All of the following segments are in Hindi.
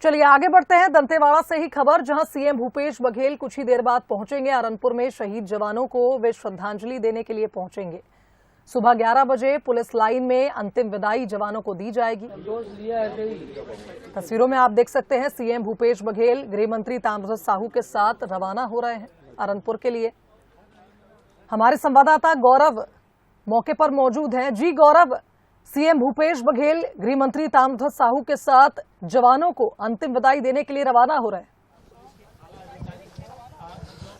चलिए आगे बढ़ते हैं। दंतेवाड़ा से ही खबर, जहां सीएम भूपेश बघेल कुछ ही देर बाद पहुंचेंगे। अरनपुर में शहीद जवानों को वे श्रद्धांजलि देने के लिए पहुंचेंगे। सुबह 11 बजे पुलिस लाइन में अंतिम विदाई जवानों को दी जाएगी। तस्वीरों में आप देख सकते हैं सीएम भूपेश बघेल गृह मंत्री ताम्रध्वज साहू के साथ रवाना हो रहे हैं अरनपुर के लिए। हमारे संवाददाता गौरव मौके पर मौजूद हैं। जी गौरव, सीएम भूपेश बघेल गृह मंत्री ताम्रध्वज साहू के साथ जवानों को अंतिम विदाई देने के लिए रवाना हो रहे हैं।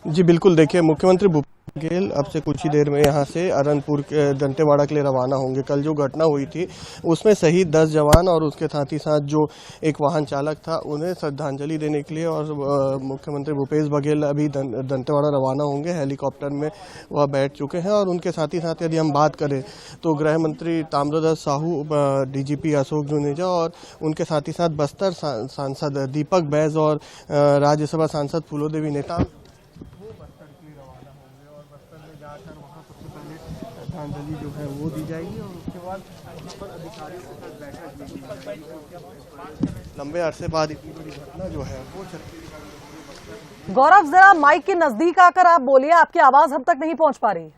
जी बिल्कुल, देखिए मुख्यमंत्री भूपेश बघेल अब से कुछ ही देर में यहाँ से अरनपुर के दंतेवाड़ा के लिए रवाना होंगे। कल जो घटना हुई थी उसमें शहीद 10 जवान और उसके साथ ही साथ जो एक वाहन चालक था उन्हें श्रद्धांजलि देने के लिए और मुख्यमंत्री भूपेश बघेल अभी दंतेवाड़ा रवाना होंगे। हेलीकॉप्टर में वह बैठ चुके हैं और उनके साथ ही साथ यदि हम बात करें तो गृह मंत्री ताम्रध्वज साहू, डीजीपी अशोक जुनेजा और उनके साथ ही साथ बस्तर सांसद दीपक बैज और राज्यसभा सांसद फूलोदेवी नेता श्रद्धांजलि जो है वो दी जाएगी और उसके बाद अधिकारियों के साथ बैठक भी की जाएगी। लंबे अरसे बाद इतनी बड़ी घटना जो है वो छत्तीसगढ़। गौरव, जरा माइक के नजदीक आकर आप बोलिए, आपकी आवाज हम तक नहीं पहुंच पा रही।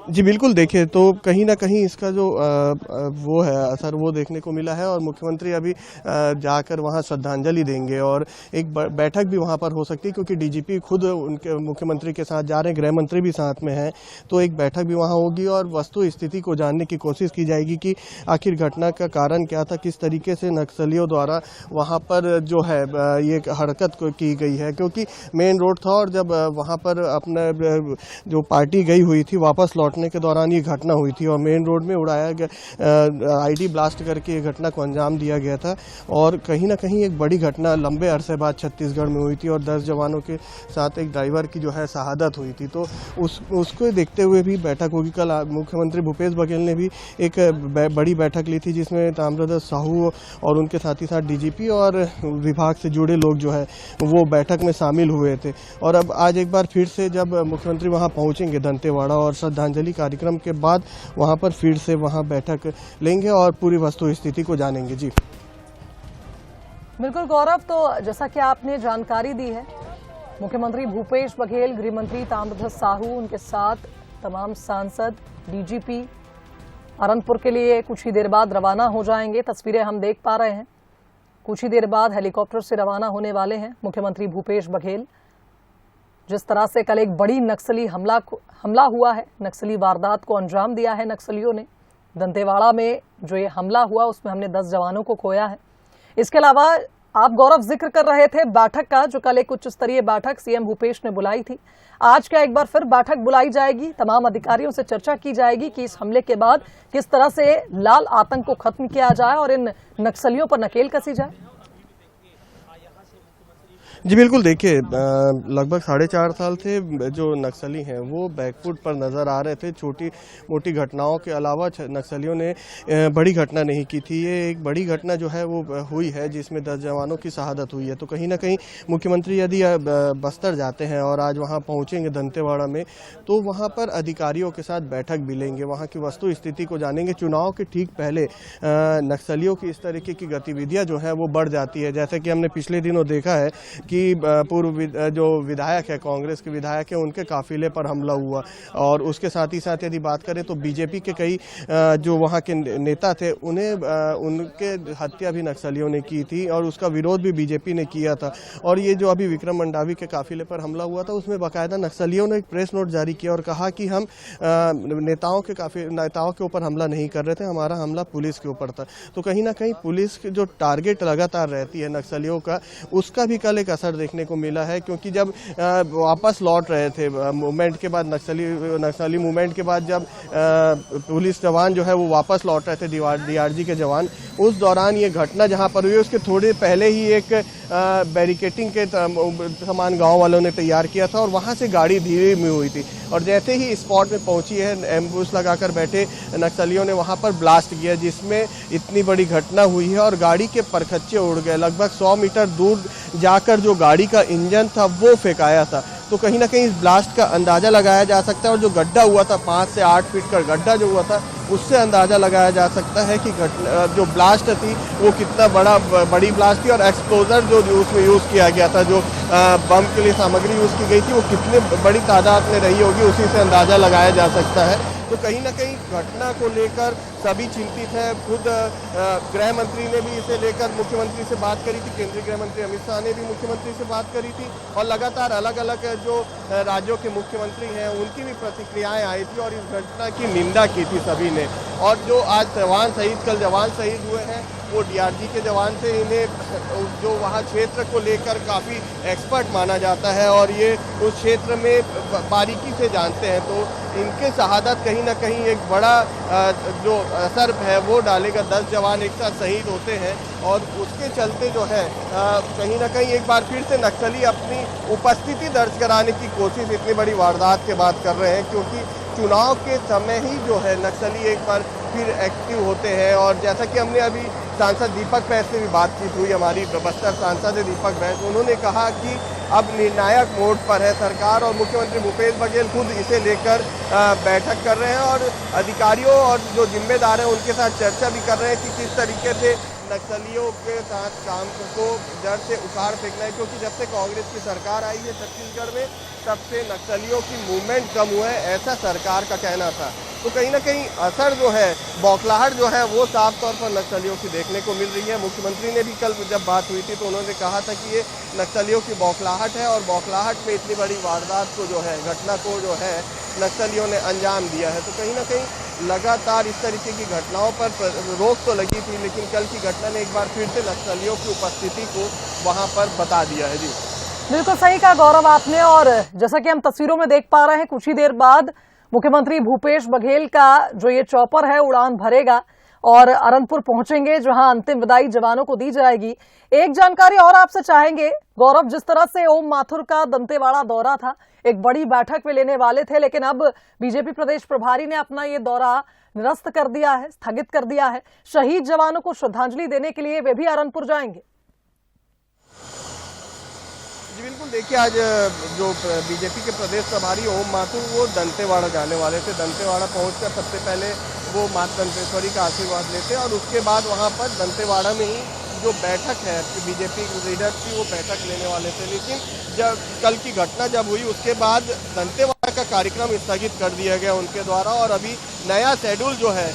जी बिल्कुल, देखिए तो कहीं ना कहीं इसका जो वो है असर वो देखने को मिला है और मुख्यमंत्री अभी जाकर वहां श्रद्धांजलि देंगे और एक बैठक भी वहां पर हो सकती है क्योंकि डीजीपी खुद उनके मुख्यमंत्री के साथ जा रहे हैं, गृह मंत्री भी साथ में हैं, तो एक बैठक भी वहां होगी और वस्तु स्थिति को जानने की कोशिश की जाएगी कि आखिर घटना का कारण क्या था, किस तरीके से नक्सलियों द्वारा वहाँ पर जो है ये हरकत की गई है। क्योंकि मेन रोड था और जब वहाँ पर अपना जो पार्टी गई हुई थी वापस लौटने के दौरान ये घटना हुई थी और मेन रोड में उड़ाया गया आईडी ब्लास्ट करके ये घटना को अंजाम दिया गया था और कहीं ना कहीं एक बड़ी घटना लंबे अरसे बाद छत्तीसगढ़ में हुई थी और 10 जवानों के साथ एक ड्राइवर की जो है शहादत हुई थी। तो उसको देखते हुए भी बैठक होगी। कल मुख्यमंत्री भूपेश बघेल ने भी एक बड़ी बैठक ली थी जिसमें ताम्रध्वज साहू और उनके साथ ही साथ डीजीपी और विभाग से जुड़े लोग जो है वो बैठक में शामिल हुए थे। और अब आज एक बार फिर से जब मुख्यमंत्री वहाँ पहुँचेंगे दंतेवाड़ा और श्रद्धांजलि कार्यक्रम के बाद वहां पर फिर से वहां बैठक लेंगे और पूरी वस्तु स्थिति को जानेंगे। जी बिल्कुल गौरव, तो जैसा कि आपने जानकारी दी है, मुख्यमंत्री भूपेश बघेल, गृह मंत्री ताम्रध्वज साहू, उनके साथ तमाम सांसद, डीजीपी अरनपुर के लिए कुछ ही देर बाद रवाना हो जाएंगे। तस्वीरें हम देख पा रहे हैं, कुछ ही देर बाद हेलीकॉप्टर से रवाना होने वाले हैं मुख्यमंत्री भूपेश बघेल। जिस तरह से कल एक बड़ी नक्सली हमला हुआ है, नक्सली वारदात को अंजाम दिया है नक्सलियों ने। दंतेवाड़ा में जो ये हमला हुआ उसमें हमने 10 जवानों को खोया है। इसके अलावा आप गौरव जिक्र कर रहे थे बैठक का, जो कल एक उच्च स्तरीय बैठक सीएम भूपेश ने बुलाई थी। आज क्या एक बार फिर बैठक बुलाई जाएगी, तमाम अधिकारियों से चर्चा की जाएगी कि इस हमले के बाद किस तरह से लाल आतंक को खत्म किया जाए और इन नक्सलियों पर नकेल कसी जाए। जी बिल्कुल, देखिए लगभग 4.5 साल से जो नक्सली हैं वो बैकफुट पर नज़र आ रहे थे। छोटी मोटी घटनाओं के अलावा नक्सलियों ने बड़ी घटना नहीं की थी। ये एक बड़ी घटना जो है वो हुई है जिसमें 10 जवानों की शहादत हुई है। तो कहीं ना कहीं मुख्यमंत्री यदि बस्तर जाते हैं और आज वहाँ पहुँचेंगे दंतेवाड़ा में, तो वहाँ पर अधिकारियों के साथ बैठक भी लेंगे, वहाँ की वस्तु स्थिति को जानेंगे। चुनाव के ठीक पहले नक्सलियों की इस तरीके की गतिविधियाँ जो है वो बढ़ जाती है। जैसे कि हमने पिछले दिनों देखा है कि पूर्व जो विधायक है, कांग्रेस के विधायक है, उनके काफिले पर हमला हुआ और उसके साथ ही साथ यदि बात करें तो बीजेपी के कई जो वहाँ के नेता थे उनके हत्या भी नक्सलियों ने की थी और उसका विरोध भी बीजेपी ने किया था। और ये जो अभी विक्रम मंडावी के काफिले पर हमला हुआ था उसमें बाकायदा नक्सलियों ने एक प्रेस नोट जारी किया और कहा कि हम नेताओं के ऊपर हमला नहीं कर रहे थे, हमारा हमला पुलिस के ऊपर था। तो कहीं ना कहीं पुलिस की जो टारगेट लगातार रहती है नक्सलियों का, उसका भी कल एक असर देखने को मिला है। क्योंकि जब वापस लौट रहे थे मूवमेंट के बाद, नक्सली मूवमेंट के बाद जब पुलिस जवान जो है वो वापस लौट रहे थे, डीआरजी के जवान, उस दौरान ये घटना जहां पर हुई उसके थोड़े पहले ही एक बैरिकेटिंग के सामान गांव वालों ने तैयार किया था और वहां से गाड़ी धीरे में हुई थी और जैसे ही स्पॉट में पहुंची है, एम्बुश लगाकर बैठे नक्सलियों ने वहां पर ब्लास्ट किया जिसमें इतनी बड़ी घटना हुई है और गाड़ी के परखच्चे उड़ गए। लगभग 100 मीटर दूर जाकर जो गाड़ी का इंजन था वो फेंकाया था। तो कहीं ना कहीं इस ब्लास्ट का अंदाजा लगाया जा सकता है और जो गड्ढा हुआ था 5 से 8 फीट का गड्ढा जो हुआ था उससे अंदाज़ा लगाया जा सकता है कि घटना जो ब्लास्ट थी वो कितना बड़ी ब्लास्ट थी और एक्सप्लोजर जो उसमें यूज़ किया गया था, जो बम के लिए सामग्री यूज़ की गई थी, वो कितनी बड़ी तादाद में रही होगी, उसी से अंदाज़ा लगाया जा सकता है। तो कहीं ना कहीं घटना को लेकर सभी चिंतित हैं। खुद गृह मंत्री ने भी इसे लेकर मुख्यमंत्री से बात करी थी, केंद्रीय गृह मंत्री अमित शाह ने भी मुख्यमंत्री से बात करी थी और लगातार अलग अलग जो राज्यों के मुख्यमंत्री हैं उनकी भी प्रतिक्रियाएं आई थी और इस घटना की निंदा की थी सभी ने। और जो आज कल जवान शहीद हुए हैं वो डीआरजी के जवान थे। इन्हें जो वहाँ क्षेत्र को लेकर काफ़ी एक्सपर्ट माना जाता है और ये उस क्षेत्र में बारीकी से जानते हैं, तो इनके शहादत कहीं ना कहीं एक बड़ा जो असर है वो डालेगा। 10 जवान एक साथ शहीद होते हैं और उसके चलते जो है कहीं ना कहीं एक बार फिर से नक्सली अपनी उपस्थिति दर्ज कराने की कोशिश इतनी बड़ी वारदात के बाद कर रहे हैं, क्योंकि चुनाव के समय ही जो है नक्सली एक बार फिर एक्टिव होते हैं। और जैसा कि हमने अभी सांसद दीपक बैस से भी बातचीत हुई, हमारी बस्तर सांसद है दीपक बैस, उन्होंने कहा कि अब निर्णायक मोड पर है सरकार और मुख्यमंत्री भूपेश बघेल खुद इसे लेकर बैठक कर रहे हैं और अधिकारियों और जो जिम्मेदार हैं उनके साथ चर्चा भी कर रहे हैं कि किस तरीके से नक्सलियों के साथ काम को जड़ से उखाड़ फेंकना है। क्योंकि जब से कांग्रेस की सरकार आई है छत्तीसगढ़ में तब से नक्सलियों की मूवमेंट कम हुआ है, ऐसा सरकार का कहना था। तो कहीं ना कहीं असर जो है, बौखलाहट जो है वो साफ तौर पर नक्सलियों की देखने को मिल रही है। मुख्यमंत्री ने भी कल जब बात हुई थी तो उन्होंने कहा था कि ये नक्सलियों की बौखलाहट है और बौखलाहट में इतनी बड़ी वारदात को जो है, घटना को जो है नक्सलियों ने अंजाम दिया है। तो कहीं ना कहीं लगातार इस तरीके की घटनाओं पर रोक तो लगी थी, लेकिन कल की घटना ने एक बार फिर से नक्सलियों की उपस्थिति को वहाँ पर बता दिया है। जी बिल्कुल सही कहा गौरव आपने। और जैसा कि हम तस्वीरों में देख पा रहे हैं, कुछ ही देर बाद मुख्यमंत्री भूपेश बघेल का जो ये चॉपर है उड़ान भरेगा और अरनपुर पहुंचेंगे, जहां अंतिम विदाई जवानों को दी जाएगी। एक जानकारी और आपसे चाहेंगे गौरव, जिस तरह से ओम माथुर का दंतेवाड़ा दौरा था, एक बड़ी बैठक वे लेने वाले थे, लेकिन अब बीजेपी प्रदेश प्रभारी ने अपना ये दौरा निरस्त कर दिया है, स्थगित कर दिया है। शहीद जवानों को श्रद्धांजलि देने के लिए वे भी अरनपुर जाएंगे। जी बिल्कुल, देखिए आज जो बीजेपी के प्रदेश प्रभारी ओम माथुर वो दंतेवाड़ा जाने वाले थे। दंतेवाड़ा पहुंचकर सबसे पहले वो माता दंतेश्वरी का आशीर्वाद लेते और उसके बाद वहां पर दंतेवाड़ा में ही जो बैठक है बीजेपी लीडर की वो बैठक लेने वाले थे। लेकिन जब कल की घटना जब हुई उसके बाद दंतेवाड़ा का कार्यक्रम स्थगित कर दिया गया उनके द्वारा और अभी नया शेड्यूल जो है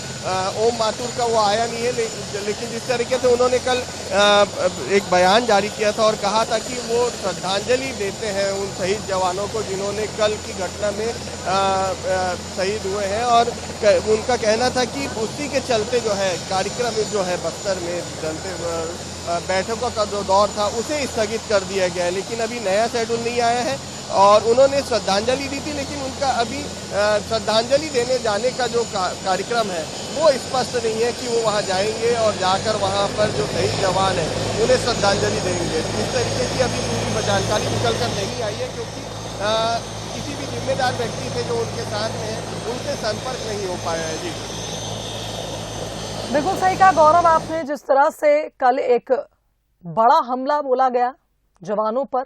ओम माथुर का वो आया नहीं है। लेकिन जिस तरीके से उन्होंने कल एक बयान जारी किया था और कहा था कि वो श्रद्धांजलि देते हैं उन शहीद जवानों को जिन्होंने कल की घटना में शहीद हुए हैं, और उनका कहना था कि उसी के चलते जो है कार्यक्रम जो है बस्तर में बैठकों का जो दौर था उसे स्थगित कर दिया गया है। लेकिन अभी नया शेड्यूल नहीं आया है और उन्होंने श्रद्धांजलि दी थी, लेकिन उनका अभी श्रद्धांजलि देने जाने का जो कार्यक्रम है वो स्पष्ट नहीं है कि वो वहाँ जाएंगे और जाकर वहाँ पर जो शहीद जवान है उन्हें श्रद्धांजलि देंगे। इस तरीके की अभी पूरी जानकारी निकल कर नहीं आई है, क्योंकि किसी भी जिम्मेदार व्यक्ति थे जो उनके साथ में है उनसे संपर्क नहीं हो पाया है। जी बिल्कुल सही कहा गौरव आपने। जिस तरह से कल एक बड़ा हमला बोला गया जवानों पर,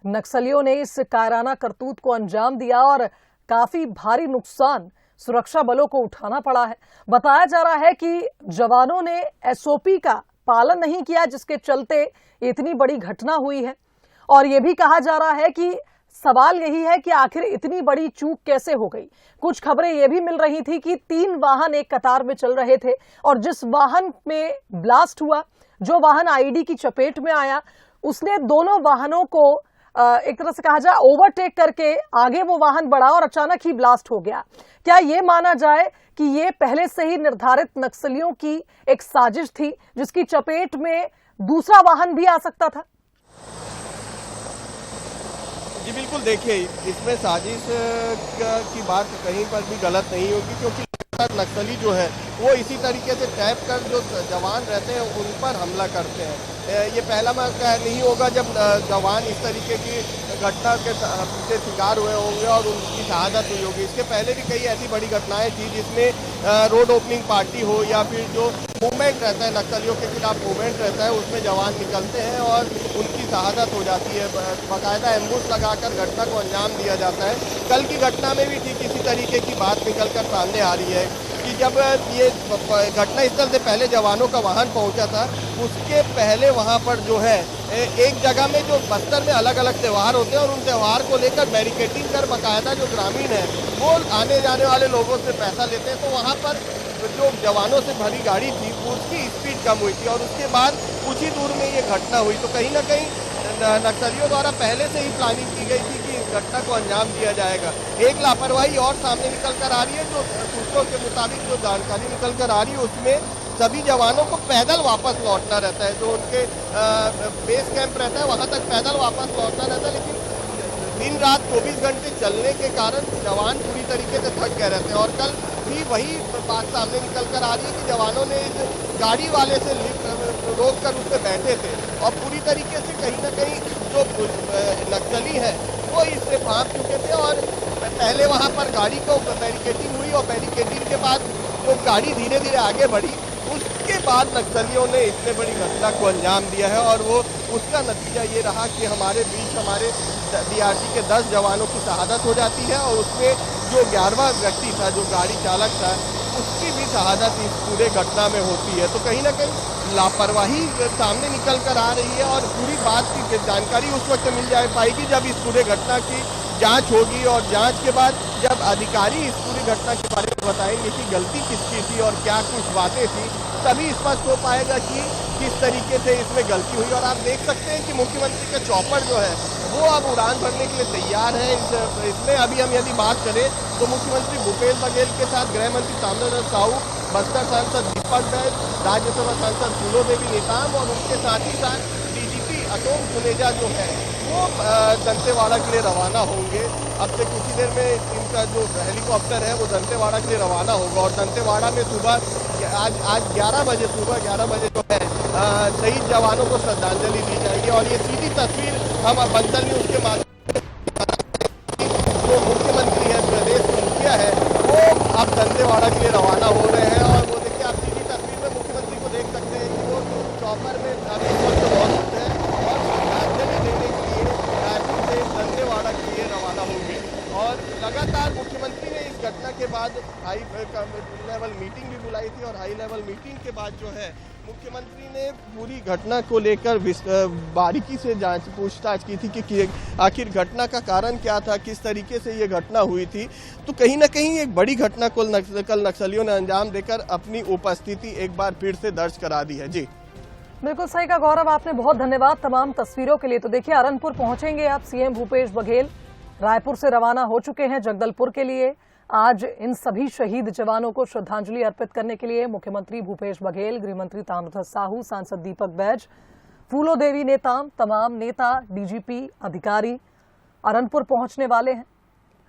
नक्सलियों ने इस कायराना करतूत को अंजाम दिया और काफी भारी नुकसान सुरक्षा बलों को उठाना पड़ा है। बताया जा रहा है कि जवानों ने एसओपी का पालन नहीं किया, जिसके चलते इतनी बड़ी घटना हुई है। और यह भी कहा जा रहा है कि सवाल यही है कि आखिर इतनी बड़ी चूक कैसे हो गई। कुछ खबरें यह भी मिल रही थी कि 3 वाहन एक कतार में चल रहे थे और जिस वाहन में ब्लास्ट हुआ, जो वाहन आईडी की चपेट में आया, उसने दोनों वाहनों को एक तरह से कहा जाए ओवरटेक करके आगे वो वाहन बढ़ा और अचानक ही ब्लास्ट हो गया। क्या ये माना जाए कि ये पहले से ही निर्धारित नक्सलियों की एक साजिश थी, जिसकी चपेट में दूसरा वाहन भी आ सकता था? जी बिल्कुल, देखिए इसमें साजिश की बात कहीं पर भी गलत नहीं होगी, क्योंकि नक्सली जो है वो इसी तरीके से टैप कर जो जवान रहते हैं उन पर हमला करते हैं। ये पहला मौका नहीं होगा जब जवान इस तरीके की घटना के शिकार हुए होंगे और उनकी शहादत हुई होगी। इसके पहले भी कई ऐसी बड़ी घटनाएं थी जिसमें रोड ओपनिंग पार्टी हो या फिर जो मूवमेंट रहता है, नक्सलियों के खिलाफ मूवमेंट रहता है, उसमें जवान निकलते हैं और उनकी शहादत हो जाती है। बाकायदा एम्बुश लगाकर घटना को अंजाम दिया जाता है। कल की घटना में भी ठीक इसी तरीके की बात निकल कर सामने आ रही है कि जब ये घटनास्थल से पहले जवानों का वाहन पहुंचा था, उसके पहले वहां पर जो है एक जगह में जो बस्तर में अलग अलग त्यौहार होते हैं और उन त्यौहार को लेकर बैरिकेडिंग कर बाकायदा जो ग्रामीण है वो आने जाने वाले लोगों से पैसा लेते हैं। तो वहाँ पर जो जवानों से भरी गाड़ी थी उसकी स्पीड कम हुई थी और उसके बाद कुछ ही दूर में ये घटना हुई। तो कहीं ना कहीं नक्सलियों द्वारा पहले से ही प्लानिंग की गई थी कि इस घटना को अंजाम दिया जाएगा। एक लापरवाही और सामने निकल कर आ रही है, जो सूत्रों के मुताबिक जो जानकारी निकल कर आ रही है उसमें सभी जवानों को पैदल वापस लौटना रहता है। जो उनके बेस कैंप रहता है वहाँ तक पैदल वापस लौटना रहता है, लेकिन दिन रात 24 घंटे चलने के कारण जवान पूरी तरीके से थक गए रहते हैं। और कल भी वही बात सामने निकल कर आ रही है कि जवानों ने इस गाड़ी वाले से रोक कर उस पर बैठे थे और पूरी तरीके से कहीं ना कहीं जो नक्सली है वो इससे भाग चुके थे। और पहले वहाँ पर गाड़ी को बैरिकेडिंग हुई और बैरिकेडिंग के बाद जो गाड़ी धीरे धीरे आगे बढ़ी, उसके बाद नक्सलियों ने इतने बड़ी घटना को अंजाम दिया है। और वो उसका नतीजा ये रहा कि हमारे बीच हमारे DRG के 10 जवानों की शहादत हो जाती है और उसमें जो 11वां व्यक्ति था, जो गाड़ी चालक था, उसकी भी शहादत इस पूरे घटना में होती है। तो कहीं ना कहीं लापरवाही सामने निकल कर आ रही है और पूरी बात की जानकारी उस वक्त मिल पाएगी जब इस पूरे घटना की जांच होगी और जांच के बाद जब अधिकारी इस पूरी घटना के बारे में बताएंगे कि गलती किसकी थी और क्या कुछ बातें थी, तभी स्पष्ट हो पाएगा कि किस तरीके से इसमें गलती हुई। और आप देख सकते हैं कि मुख्यमंत्री का चॉपर जो है वो अब उड़ान भरने के लिए तैयार है। इसमें अभी हम यदि बात करें तो मुख्यमंत्री भूपेश बघेल के साथ गृह मंत्री ताम्रध्वज साहू, बस्तर सांसद दीपक बैज, राज्यसभा सांसद फूलो देवी नेताम और उनके साथ ही साथ DGP अशोक जुनेजा जो है वो दंतेवाड़ा के लिए रवाना होंगे। अब से कुछ ही देर में इनका जो हेलीकॉप्टर है वो दंतेवाड़ा के लिए रवाना होगा और दंतेवाड़ा में सुबह आज 11 बजे सुबह 11 बजे जो है शहीद जवानों को श्रद्धांजलि दी जाएगी। और ये सीधी तस्वीर हम बंसल न्यूज के माध्यम जो मुख्यमंत्री है, प्रदेश के मुखिया है, वो अब दंतेवाड़ा के लिए रवाना हो रहे हैं। और वो देखिए आप सीधी तस्वीर में मुख्यमंत्री को देख सकते हैं कि वो चॉपर में अभी इस वक्त मौजूद है और श्रद्धांजलि देने के लिए रायपुर से दंतेवाड़ा के लिए रवाना होंगे। और लगातार मुख्यमंत्री ने इस घटना के बाद हाई लेवल मीटिंग भी बुलाई थी और हाई लेवल मीटिंग के बाद जो है मुख्यमंत्री ने पूरी घटना को लेकर बारीकी से जांच पूछताछ की थी कि आखिर घटना का कारण क्या था, किस तरीके से ये घटना हुई थी। तो कहीं ना कहीं एक बड़ी घटना को कल नक्सलियों ने अंजाम देकर अपनी उपस्थिति एक बार फिर से दर्ज करा दी है। जी बिल्कुल सही का गौरव, आपने बहुत धन्यवाद तमाम तस्वीरों के लिए। तो देखिए अरनपुर पहुंचेंगे आप सीएम भूपेश बघेल, रायपुर से रवाना हो चुके हैं जगदलपुर के लिए। आज इन सभी शहीद जवानों को श्रद्धांजलि अर्पित करने के लिए मुख्यमंत्री भूपेश बघेल, गृहमंत्री ताम्रध्वज साहू, सांसद दीपक बैज, फूलो देवी नेताम, तमाम नेता, DGP अधिकारी अरनपुर पहुंचने वाले हैं,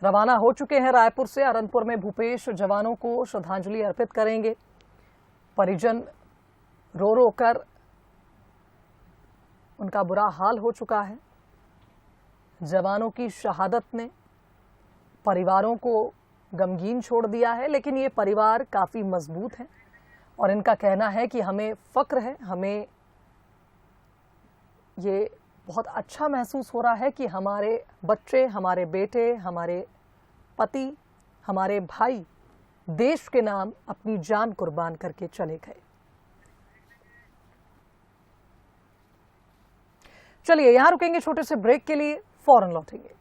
रवाना हो चुके हैं रायपुर से। अरनपुर में भूपेश जवानों को श्रद्धांजलि अर्पित करेंगे। परिजन रो रो कर उनका बुरा हाल हो चुका है। जवानों की शहादत ने परिवारों को गमगीन छोड़ दिया है, लेकिन ये परिवार काफी मजबूत है और इनका कहना है कि हमें फक्र है, हमें ये बहुत अच्छा महसूस हो रहा है कि हमारे बच्चे, हमारे बेटे, हमारे पति, हमारे भाई देश के नाम अपनी जान कुर्बान करके चले गए। चलिए यहां रुकेंगे छोटे से ब्रेक के लिए, फौरन लौटेंगे।